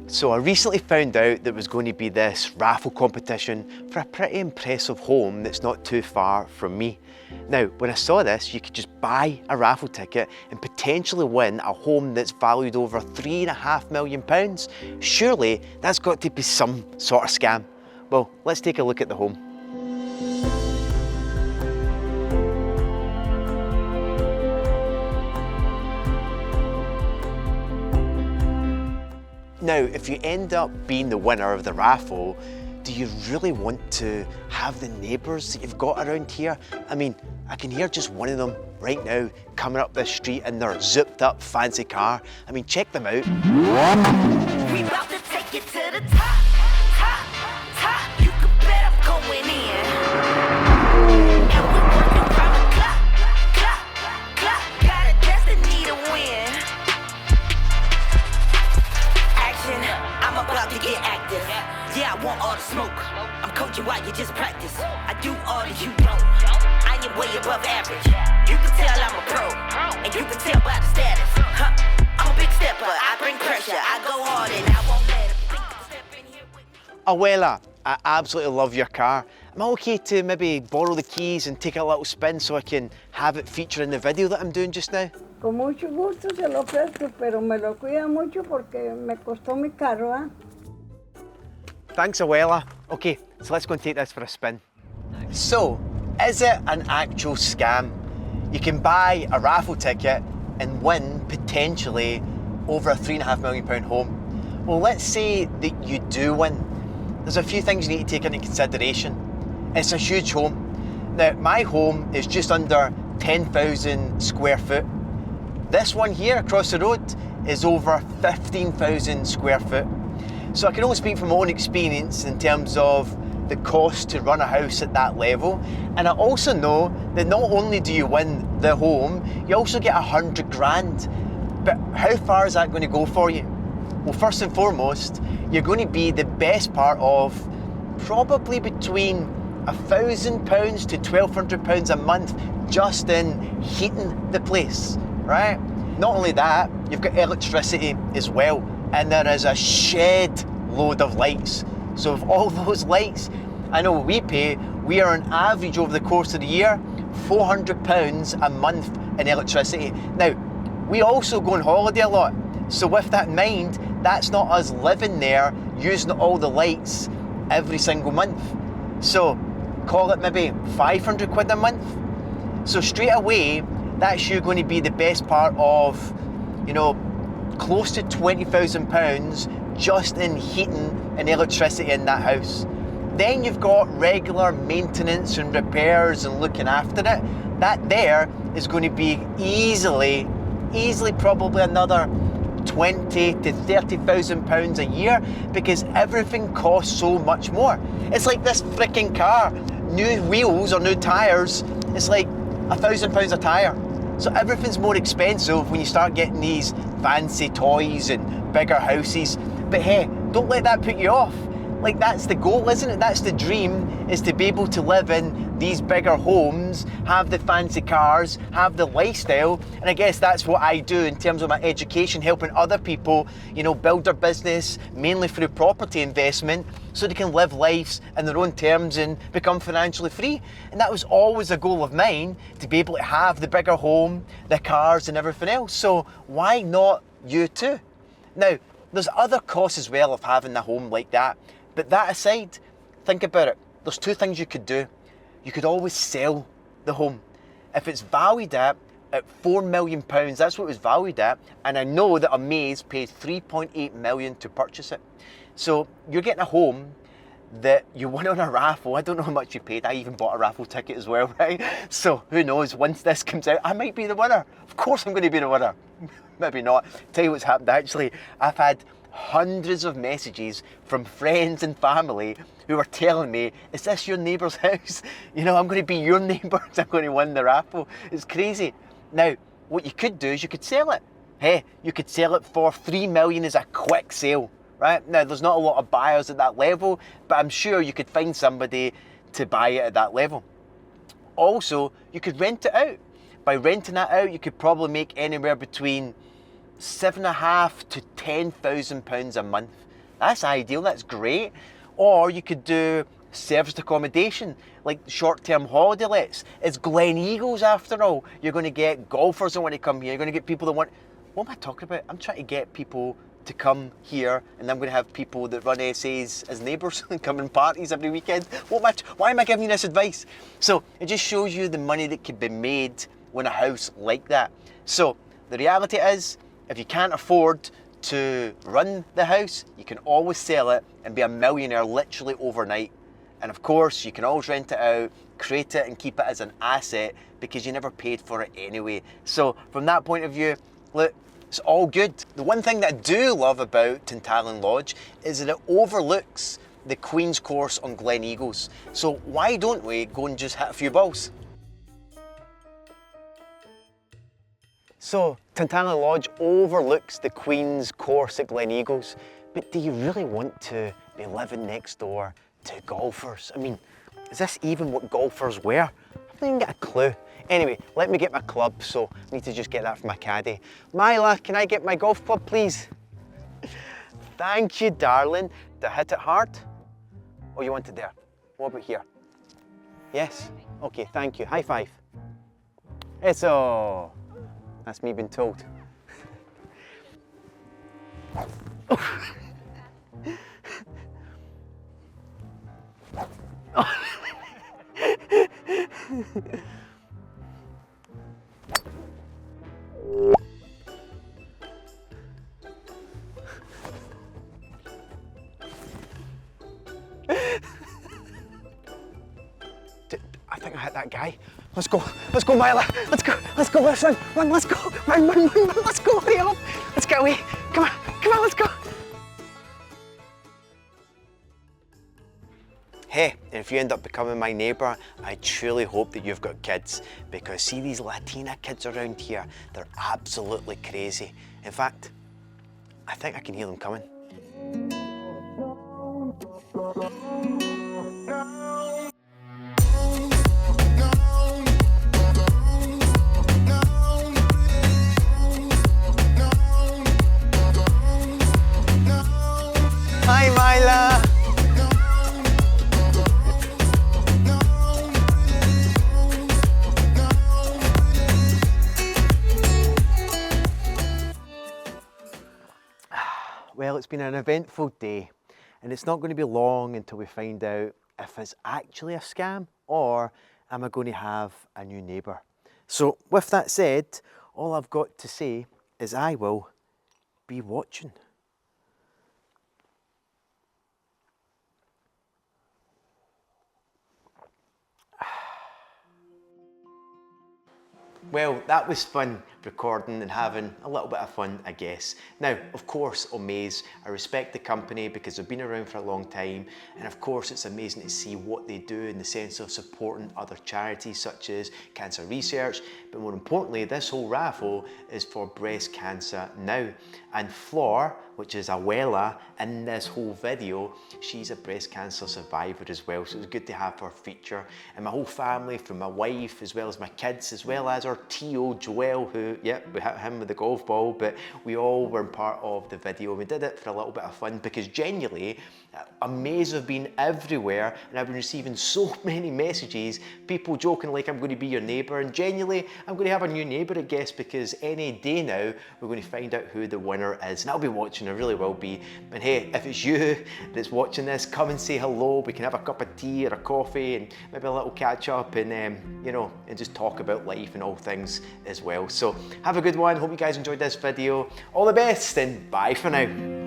So I recently found out there was going to be this raffle competition for a pretty impressive home that's not too far from me. Now, when I saw this, you could just buy a raffle ticket and potentially win a home that's valued over £3.5 million. Surely that's got to be some sort of scam. Well, let's take a look at the home. Now, if you end up being the winner of the raffle, do you really want to have the neighbours that you've got around here? I mean, I can hear just one of them right now coming up this street in their zipped up fancy car. I mean, check them out. We about to take it to the top, top, top. You can bet I'm going in. And we're working round the clock, clock, clock. Got a destiny to win. Action, I'm about to get active. Yeah, I want all the smoke. I'm coaching while you just practice. I do all that you don't. I am way above average. You can tell I'm a pro, and you can tell by the status. I'm a big stepper. I bring pressure. I go hard, and I won't let them think I'm stepping here with me. Abuela, I absolutely love your car. Am I okay to maybe borrow the keys and take a little spin so I can have it feature in the video that I'm doing just now? Con mucho gusto se lo presto, pero me lo cuida mucho porque me costó mi carro, ¿ah? Thanks, Abuela. Okay, so let's go and take this for a spin. So, is it an actual scam? You can buy a raffle ticket and win potentially over a £3.5 million home. Well, let's say that you do win. There's a few things you need to take into consideration. It's a huge home. Now, my home is just under 10,000 square foot. This one here across the road is over 15,000 square foot. So I can only speak from my own experience in terms of the cost to run a house at that level. And I also know that not only do you win the home, you also get 100 grand. But how far is that going to go for you? Well, first and foremost, you're going to be the best part of probably between £1,000 to £1,200 a month just in heating the place, right? Not only that, you've got electricity as well. And there is a shed load of lights. So with all those lights, I know what we pay, we are on average over the course of the year, £400 a month in electricity. Now, we also go on holiday a lot. So with that in mind, that's not us living there using all the lights every single month. So call it maybe 500 quid a month. So straight away, that's you going to be the best part of, you know, close to £20,000 just in heating and electricity in that house. Then you've got regular maintenance and repairs and looking after it. That there is going to be easily probably another £20,000 to £30,000 a year because everything costs so much more. It's like this freaking car, new wheels or new tyres, it's like £1,000 a tyre. So everything's more expensive when you start getting these fancy toys and bigger houses. But hey, don't let that put you off. Like, that's the goal, isn't it? That's the dream, is to be able to live in these bigger homes, have the fancy cars, have the lifestyle. And I guess that's what I do in terms of my education, helping other people, you know, build their business, mainly through property investment, so they can live lives in their own terms and become financially free. And that was always a goal of mine, to be able to have the bigger home, the cars and everything else. So why not you too? Now, there's other costs as well of having a home like that. But that aside, think about it. There's two things you could do. You could always sell the home. If it's valued at £4 million, that's what it was valued at. And I know that Omaze paid £3.8 million to purchase it. So you're getting a home that you won on a raffle. I don't know how much you paid. I even bought a raffle ticket as well, right? So who knows, once this comes out, I might be the winner. Of course I'm going to be the winner. Maybe not. Tell you what's happened actually. I've had hundreds of messages from friends and family who are telling me, is this your neighbour's house? You know, I'm going to be your neighbour, I'm going to win the raffle. It's crazy. Now, what you could do is you could sell it. Hey, you could sell it for $3 million as a quick sale, right? Now, there's not a lot of buyers at that level, but I'm sure you could find somebody to buy it at that level. Also, you could rent it out. By renting that out, you could probably make anywhere between £7,500 to £10,000 a month. That's ideal, that's great. Or you could do serviced accommodation, like short-term holiday lets. It's Glen Eagles after all. You're going to get golfers that want to come here. You're going to get people that want... What am I talking about? I'm trying to get people to come here, and I'm going to have people that run SAs as neighbours and come in parties every weekend. Why am I giving you this advice? So it just shows you the money that could be made when a house like that. So the reality is, if you can't afford to run the house, you can always sell it and be a millionaire literally overnight. And of course, you can always rent it out, create it and keep it as an asset because you never paid for it anyway. So from that point of view, look, it's all good. The one thing that I do love about Tantallon Lodge is that it overlooks the Queen's Course on Glen Eagles. So why don't we go and just hit a few balls? So Tantallon Lodge overlooks the Queen's Course at Glen Eagles, but do you really want to be living next door to golfers? I mean, is this even what golfers wear? I don't even get a clue. Anyway, let me get my club, so I need to just get that from my caddy. Mila, can I get my golf club, please? Thank you, darling. Do I hit it hard? Oh, you want it there? What about here? Yes? Okay, thank you. High five. Eso. That's me being told. I think I hit that guy. Let's go, Mila. Let's go, let's run, let's go, run, let's go, hurry up. Let's get away, come on, let's go. Hey, and if you end up becoming my neighbour, I truly hope that you've got kids, because see these Latina kids around here, they're absolutely crazy. In fact, I think I can hear them coming. Hi, Mila. Well, it's been an eventful day, and it's not going to be long until we find out if it's actually a scam or am I going to have a new neighbour. So with that said, all I've got to say is I will be watching. Well, that was fun recording and having a little bit of fun, I guess. Now, of course, Omaze, I respect the company because they've been around for a long time, and of course it's amazing to see what they do in the sense of supporting other charities such as cancer research, but more importantly, this whole raffle is for breast cancer now. And Flor, which is Abuela in this whole video, she's a breast cancer survivor as well, so it was good to have her feature. And my whole family, from my wife as well as my kids, as well as our T.O. Joel, who, yep, we hit him with the golf ball, but we all were part of the video. We did it for a little bit of fun because genuinely, Omaze have been everywhere, and I've been receiving so many messages, people joking like I'm going to be your neighbour, and genuinely I'm going to have a new neighbour, I guess, because any day now we're going to find out who the winner is, and I'll be watching, I really will be. And hey, if it's you that's watching this, come and say hello. We can have a cup of tea or a coffee and maybe a little catch up, and you know, and just talk about life and all things as well. So have a good one. Hope you guys enjoyed this video. All the best, and bye for now.